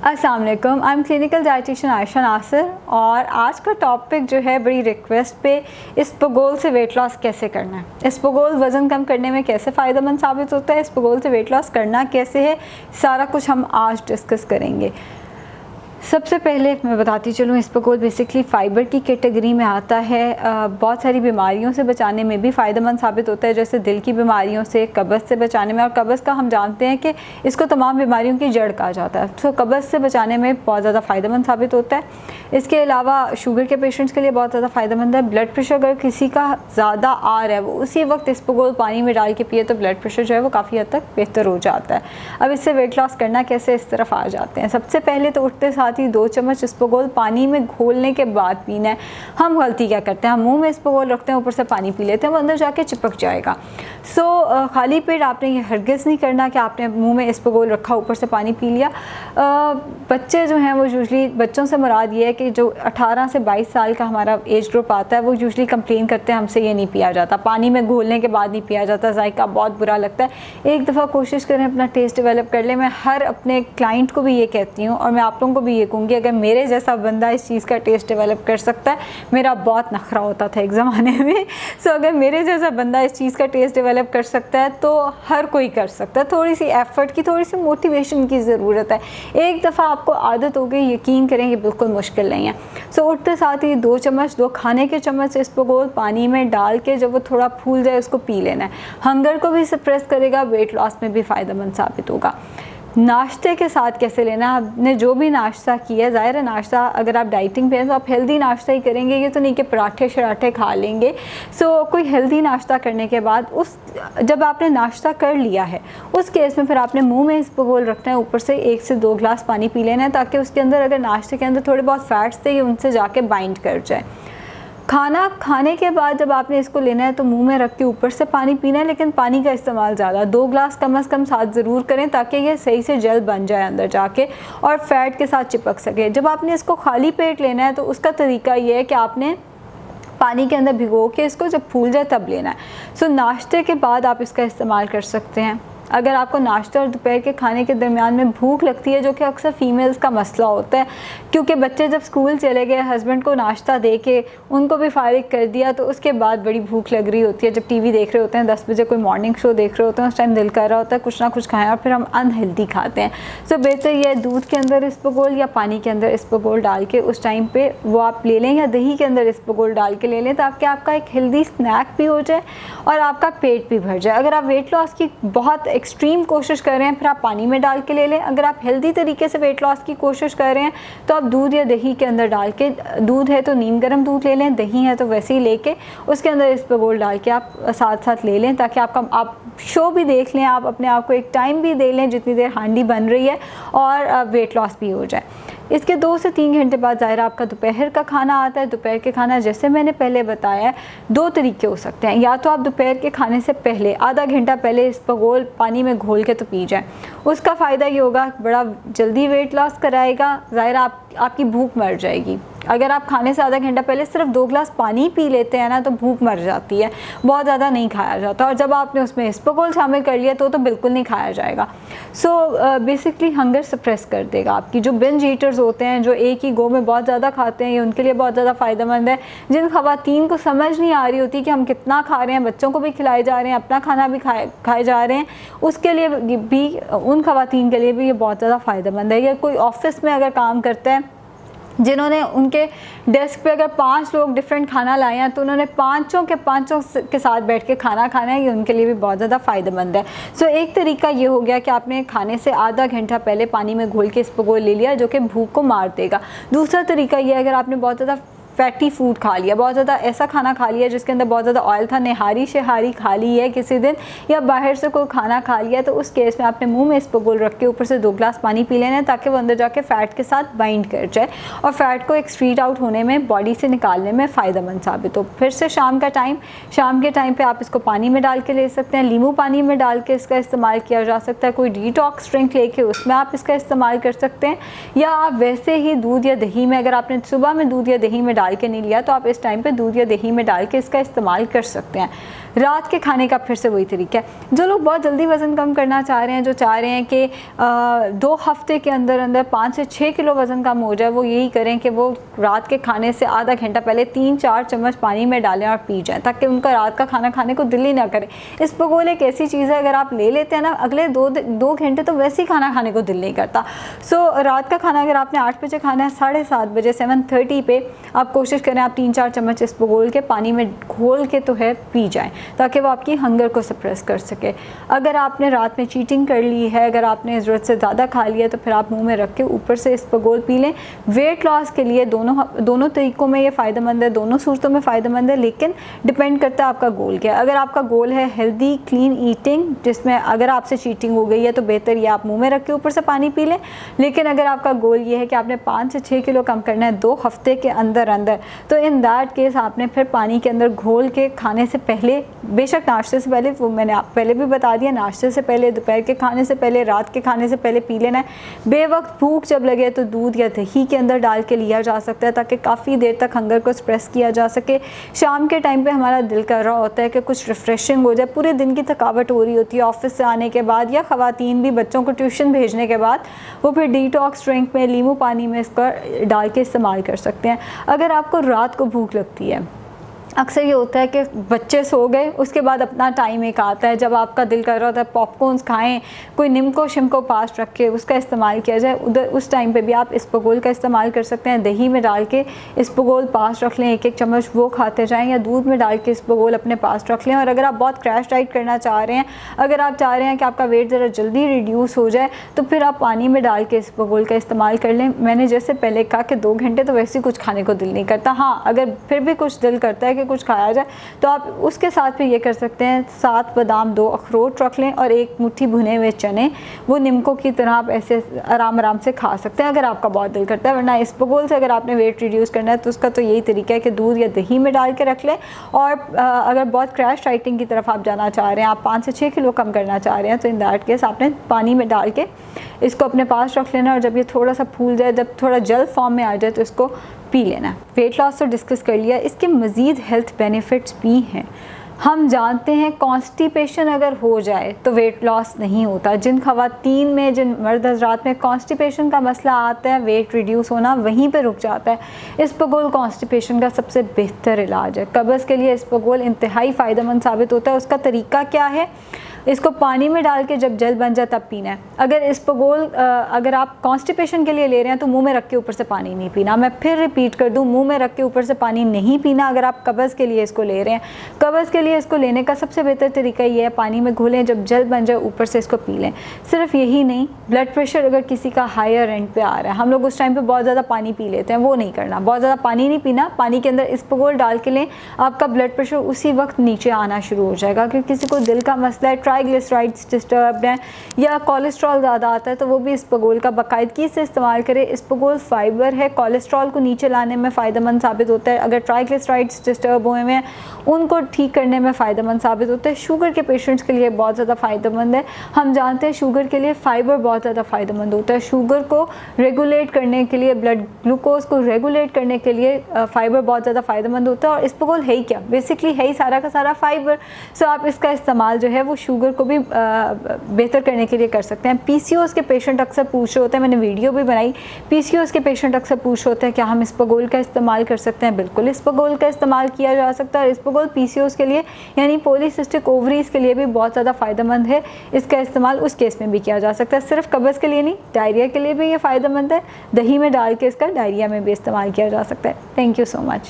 अस्सलाम वालेकुम, I am clinical dietician Ayesha Nasir और आज का टॉपिक जो है बड़ी रिक्वेस्ट पे इसबगोल से वेट लॉस कैसे करना है। इसबगोल वज़न कम करने में कैसे फ़ायदेमंद साबित होता है, इसबगोल से वेट लॉस करना कैसे है, सारा कुछ हम आज डिस्कस करेंगे। सबसे पहले मैं बताती चलूँ, इसबगोल बेसिकली फ़ाइबर की कैटेगरी में आता है। बहुत सारी बीमारियों से बचाने में भी फ़ायदेमंद साबित होता है, जैसे दिल की बीमारियों से, कब्ज़ से बचाने में। और कब्ज़ का हम जानते हैं कि इसको तमाम बीमारियों की जड़ कहा जाता है, तो कब्ज़ से बचाने में बहुत ज़्यादा फ़ायदेमंद साबित होता है। इसके अलावा शुगर के पेशेंट्स के लिए बहुत ज़्यादा फ़ायदेमंद है। ब्लड प्रेशर अगर किसी का ज़्यादा आ रहा है, वो उसी वक्त इसबगोल पानी में डाल के पिए तो ब्लड प्रेशर जो है वो काफ़ी हद तक बेहतर हो जाता है। अब इससे वेट लॉस करना कैसे, इस तरफ आ जाते हैं। सबसे पहले तो उठते साथ ही 2 चम्मच इसबगोल पानी में घोलने के बाद पीना है। हम गलती क्या करते हैं, हम मुंह में इसबगोल रखते हैं, ऊपर से पानी पी लेते हैं, वो अंदर जाके चिपक जाएगा। खाली पेट आपने ये हरगिज़ नहीं करना कि आपने मुंह में इसबगोल रखा, ऊपर से पानी पी लिया। बच्चे जो हैं वो यूजली, बच्चों से मुराद ये है कि जो 18 से 22 साल का हमारा एज ग्रुप आता है, वो यूजली कंप्लेन करते हैं हमसे ये नहीं पिया जाता, पानी में घोलने के बाद नहीं पिया जाता, जायका बहुत बुरा लगता है। एक दफ़ा कोशिश करें अपना टेस्ट डेवलप कर लें। मैं हर अपने क्लाइंट को भी ये कहती हूँ और मैं आप लोगों को भी ये कहूँगी, अगर मेरे जैसा बंदा इस चीज़ का टेस्ट डेवलप कर सकता है, मेरा बहुत नखरा होता था एक ज़माने में, अगर मेरे जैसा बंदा इस चीज़ का टेस्ट डेवलप कर सकता है तो हर कोई कर सकता है। थोड़ी सी एफर्ट की, थोड़ी सी मोटिवेशन की ज़रूरत है। एक दफ़ा आपको आदत हो गई, यकीन करें ये बिल्कुल मुश्किल नहीं है। उठते साथ ही 2 चम्मच, 2 खाने के चम्मच इसबगोल पानी में डाल के जब वो थोड़ा फूल जाए उसको पी लेना है। हंगर को भी सप्रेस करेगा, वेट लॉस में भी फ़ायदेमंद साबित होगा। नाश्ते के साथ कैसे लेना है, आपने जो भी नाश्ता किया, ज़ाहिर है नाश्ता अगर आप डाइटिंग पे हैं तो आप हेल्दी नाश्ता ही करेंगे, ये तो नहीं कि पराठे शराठे खा लेंगे। कोई हेल्दी नाश्ता करने के बाद जब आपने नाश्ता कर लिया है उस केस में फिर आपने मुंह में इसबगोल रखना है, ऊपर से 1 से 2 गिलास पानी पी लेना है, ताकि उसके अंदर अगर नाश्ते के अंदर थोड़े बहुत फैट्स थे उनसे जाके बाइंड कर जाए। खाना खाने के बाद जब आपने इसको लेना है तो मुंह में रख के ऊपर से पानी पीना है, लेकिन पानी का इस्तेमाल ज़्यादा, 2 गिलास कम से कम साथ ज़रूर करें, ताकि ये सही से जल बन जाए अंदर जाके और फैट के साथ चिपक सके। जब आपने इसको खाली पेट लेना है तो उसका तरीका ये है कि आपने पानी के अंदर भिगो के इसको जब फूल जाए तब लेना है। नाश्ते के बाद आप इसका इस्तेमाल कर सकते हैं। अगर आपको नाश्ता और दोपहर के खाने के दरमियान में भूख लगती है, जो कि अक्सर फ़ीमेल्स का मसला होता है, क्योंकि बच्चे जब स्कूल चले गए, हस्बैंड को नाश्ता दे के उनको भी फारिग कर दिया, तो उसके बाद बड़ी भूख लग रही होती है। जब टीवी देख रहे होते हैं 10 बजे, कोई मॉर्निंग शो देख रहे होते हैं, उस टाइम दिल कर रहा होता है कुछ ना कुछ खाएं और फिर हम अनहेल्दी खाते हैं। बेहतर यह है दूध के अंदर इसबगोल या पानी के अंदर इसबगोल डाल के उस टाइम पर वो आप ले लें, या दही के अंदर इसबगोल डाल के ले लें, ताकि आपका एक हेल्दी स्नैक भी हो जाए और आपका पेट भी भर जाए। अगर आप वेट लॉस की बहुत एक्सट्रीम कोशिश कर रहे हैं फिर आप पानी में डाल के ले लें। अगर आप हेल्दी तरीके से वेट लॉस की कोशिश कर रहे हैं तो आप दूध या दही के अंदर डाल के, दूध है तो नीम गर्म दूध ले लें, दही है तो वैसे ही लेके उसके अंदर इसबगोल डाल के आप साथ साथ ले लें, ताकि आप शो भी देख लें, आप अपने आप को एक टाइम भी दे लें जितनी देर हांडी बन रही है, और वेट लॉस भी हो जाए। इसके 2 से 3 घंटे बाद ज़ाहिर आपका दोपहर का खाना आता है। दोपहर के खाना जैसे मैंने पहले बताया है, 2 तरीके हो सकते हैं। या तो आप दोपहर के खाने से पहले आधा घंटा पहले इसबगोल पानी में घोल के तो पी जाएं, उसका फ़ायदा ये होगा बड़ा जल्दी वेट लॉस कराएगा। ज़ाहिर आपकी भूख मर जाएगी। अगर आप खाने से आधा घंटा पहले सिर्फ 2 गिलास पानी पी लेते हैं ना, तो भूख मर जाती है, बहुत ज़्यादा नहीं खाया जाता। और जब आपने उसमें इसबगोल शामिल कर लिया तो बिल्कुल नहीं खाया जाएगा। बेसिकली हंगर सप्रेस कर देगा आपकी। जो बिंज ईटर्स होते हैं, जो एक ही गो में बहुत ज़्यादा खाते हैं, ये उनके लिए बहुत ज़्यादा फ़ायदेमंद है। जिन ख़वातीन को समझ नहीं आ रही होती कि हम कितना खा रहे हैं, बच्चों को भी खिलाए जा रहे हैं, अपना खाना भी खाए जा रहे हैं, उसके लिए भी, उन ख़वातीन के लिए भी ये बहुत ज़्यादा फ़ायदेमंद है। या कोई ऑफिस में अगर काम करते हैं, जिन्होंने उनके डेस्क पे अगर 5 लोग डिफरेंट खाना लाए हैं, तो उन्होंने पाँचों के साथ बैठ के खाना खाना है, ये उनके लिए भी बहुत ज़्यादा फ़ायदेमंद है। एक तरीका ये हो गया कि आपने खाने से आधा घंटा पहले पानी में घोल के इसबगोल ले लिया, जो कि भूख को मार देगा। दूसरा तरीका ये, अगर आपने बहुत ज़्यादा फैटी फूड खा लिया, बहुत ज़्यादा ऐसा खाना खा लिया जिसके अंदर बहुत ज़्यादा ऑयल था, निहारी शहारी खा ली है किसी दिन, या बाहर से कोई खाना खा लिया, तो उस केस में आपने मुंह में इसबगोल रख के ऊपर से 2 गिलास पानी पी लेना है, ताकि वो अंदर जाके फ़ैट के साथ बाइंड कर जाए और फ़ैट को एक्सक्रीट आउट होने में, बॉडी से निकालने में फ़ायदेमंद साबित हो। फिर से शाम के टाइम पर आप इसको पानी में डाल के ले सकते हैं, नींबू पानी में डाल के इसका इस्तेमाल किया जा सकता है। कोई डिटॉक्स ड्रिंक लेके उसमें आप इसका इस्तेमाल कर सकते हैं, या आप वैसे ही दूध या दही में, अगर आपने सुबह में दूध या दही में डाल के नहीं लिया तो आप इस टाइम पे दूध या दही में डाल के इसका इस्तेमाल कर सकते हैं। रात के खाने का फिर से वही तरीका है। जो लोग बहुत जल्दी वज़न कम करना चाह रहे हैं, जो चाह रहे हैं कि 2 हफ्ते के अंदर अंदर 5 से 6 किलो वज़न कम हो जाए, वो यही करें कि वो रात के खाने से आधा घंटा पहले 3-4 चम्मच पानी में डालें और पी जाएं, ताकि उनका रात का खाना खाने को दिल ही ना करे। इसबगोल एक ऐसी चीज़ है, अगर आप ले लेते हैं ना, अगले 2 घंटे तो वैसे ही खाना खाने को दिल नहीं करता। सो रात का खाना अगर आपने 8 बजे खाना है, 7:30 बजे 7:30 पे आप कोशिश करें आप 3-4 चम्मच इसबगोल के पानी में घोल के तो है पी जाएं, ताकि वो आपकी हंगर को सप्रेस कर सके। अगर आपने रात में चीटिंग कर ली है, अगर आपने ज़रूरत से ज़्यादा खा लिया, तो फिर आप मुंह में रख के ऊपर से इसबगोल पी लें। वेट लॉस के लिए दोनों तरीक़ों में ये फ़ायदेमंद है, दोनों सूरतों में फ़ायदेमंद है, लेकिन डिपेंड करता है आपका गोल क्या है। अगर आपका गोल है हेल्दी क्लीन ईटिंग, जिसमें अगर आपसे चीटिंग हो गई है तो बेहतर ये आप मुँह में रख के ऊपर से पानी पी लें। लेकिन अगर आपका गोल ये है कि आपने 5 से 6 किलो कम करना है 2 हफ्ते के अंदर अंदर, तो इन दैट केस आपने फिर पानी के अंदर घोल के खाने से पहले, बेशक नाश्ते से पहले, वो मैंने पहले भी बता दिया, नाश्ते से पहले, दोपहर के खाने से पहले, रात के खाने से पहले पी लेना है। बेवक्त भूख जब लगे तो दूध या दही के अंदर डाल के लिया जा सकता है, ताकि काफ़ी देर तक हंगर को एक्सप्रेस किया जा सके। शाम के टाइम पे हमारा दिल कर रहा होता है कि कुछ रिफ़्रेशिंग हो जाए, पूरे दिन की थकावट हो रही होती है ऑफिस से आने के बाद, या ख़वातीन भी बच्चों को ट्यूशन भेजने के बाद, वो फिर डिटॉक्स ड्रिंक में नींबू पानी में इसका डाल के इस्तेमाल कर सकते हैं। अगर आपको रात को भूख लगती है, अक्सर ये होता है कि बच्चे सो गए, उसके बाद अपना टाइम एक आता है जब आपका दिल कर रहा होता है पॉपकॉर्न्स खाएं, कोई निम्को शिमको पास रख के उसका इस्तेमाल किया जाए। उधर उस टाइम पे भी आप इसबगोल का इस्तेमाल कर सकते हैं। दही में डाल के इसबगोल पास रख लें, 1-1 चम्मच वो खाते जाएं, या दूध में डाल के इसबगोल अपने पास रख लें। और अगर आप बहुत क्रैश डाइट करना चाह रहे हैं, अगर आप चाह रहे हैं कि आपका वेट ज़रा जल्दी रिड्यूस हो जाए, तो फिर आप पानी में डाल के इसबगोल का इस्तेमाल कर लें। मैंने जैसे पहले कहा कि 2 घंटे तो वैसे ही कुछ खाने को दिल नहीं करता। हाँ, अगर फिर भी कुछ दिल करता है कि कुछ खाया जाए, तो आप उसके साथ भी ये कर सकते हैं, 7 बादाम, 2 अखरोट रख लें और 1 मुट्ठी भुने हुए चने, वो निम्को की तरह आप ऐसे आराम आराम से खा सकते हैं अगर आपका बहुत दिल करता है। वरना इसबगोल से अगर आपने वेट रिड्यूस करना है तो उसका तो यही तरीका है कि दूध या दही में डाल के रख लें। और अगर बहुत क्रैश डाइटिंग की तरफ आप जाना चाह रहे हैं, आप 5 से 6 किलो कम करना चाह रहे हैं, तो इन दैट केस आपने पानी में डाल के इसको अपने पास रख लेना, और जब ये थोड़ा सा फूल जाए, जब थोड़ा जल फॉर्म में आ जाए, तो इसको पी लेना। वेट लॉस तो डिस्कस कर लिया, इसके मज़ीद हेल्थ बेनिफिट्स भी हैं। हम जानते हैं कॉन्स्टिपेशन अगर हो जाए तो वेट लॉस नहीं होता। जिन ख़वातीन में, जिन मर्द हज़रात में कॉन्स्टिपेशन का मसला आता है, वेट रिड्यूस होना वहीं पे रुक जाता है। इसबगोल कॉन्स्टिपेशन का सबसे बेहतर इलाज है। कब्ज़ के लिए इसबगोल इंतहाई फ़ायदेमंद साबित होता है। उसका तरीका क्या है? इसको पानी में डाल के जब जल बन जाए तब पीना है। अगर इसबगोल अगर आप कॉन्स्टिपेशन के लिए ले रहे हैं तो मुंह में रख के ऊपर से पानी नहीं पीना। मैं फिर रिपीट कर दूं, मुंह में रख के ऊपर से पानी नहीं पीना अगर आप कब्ज़ के लिए इसको ले रहे हैं। कब्ज़ के लिए इसको लेने का सबसे बेहतर तरीका ये है, पानी में घोलें, जब जल बन जाए ऊपर से इसको पी लें। सिर्फ यही नहीं, ब्लड प्रेशर अगर किसी का हायर एंड पे आ रहा है, हम लोग उस टाइम पे बहुत ज़्यादा पानी पी लेते हैं, वो नहीं करना। बहुत ज़्यादा पानी नहीं पीना, पानी के अंदर इसबगोल डाल के लें, आपका ब्लड प्रेशर उसी वक्त नीचे आना शुरू हो जाएगा। क्योंकि किसी को दिल का मसला है, ट्राइग्लिसराइड्स डिस्टर्ब्ड हैं, या कोलेस्ट्रॉल ज़्यादा आता है, तो वो भी इसबगोल का बाकायदगी से इस्तेमाल करें। इसबगोल फाइबर है, कोलेस्ट्रॉल को नीचे लाने में फ़ायदेमंद साबित होता है। अगर ट्राइग्लिसराइड्स डिस्टर्ब हुए हैं उनको ठीक करने में फ़ायदेमंद साबित होता है। शुगर के पेशेंट्स के लिए बहुत ज़्यादा फ़ायदेमंद है। हम जानते हैं शुगर के लिए फ़ाइबर बहुत ज़्यादा फ़ायदेमंद होता है। शुगर को रेगुलेट करने के लिए, ब्लड ग्लूकोज को रेगुलेट करने के लिए फ़ाइबर बहुत ज़्यादा फ़ायदेमंद होता है। और इसबगोल है ही क्या, बेसिकली है ही सारा का सारा फ़ाइबर। सो आप इसका इस्तेमाल जो है वो शुगर को भी बेहतर करने के लिए कर सकते हैं। पीसीओएस के पेशेंट अक्सर पूछ रहे होते हैं, मैंने वीडियो भी बनाई, पीसीओएस के पेशेंट अक्सर पूछ रहे होते हैं क्या हम इसबगोल का इस्तेमाल कर सकते हैं। बिल्कुल इसबगोल का इस्तेमाल किया जा सकता है। इसबगोल पीसीओएस के लिए यानी पॉलीसिस्टिक ओवरीज के लिए भी बहुत ज़्यादा फ़ायदेमंद है। इसका इस्तेमाल उस केस में भी किया जा सकता है। सिर्फ कब्ज़ के लिए नहीं, डायरिया के लिए भी ये फ़ायदेमंद है। दही में डाल के इसका डायरिया में भी इस्तेमाल किया जा सकता है। Thank you so much.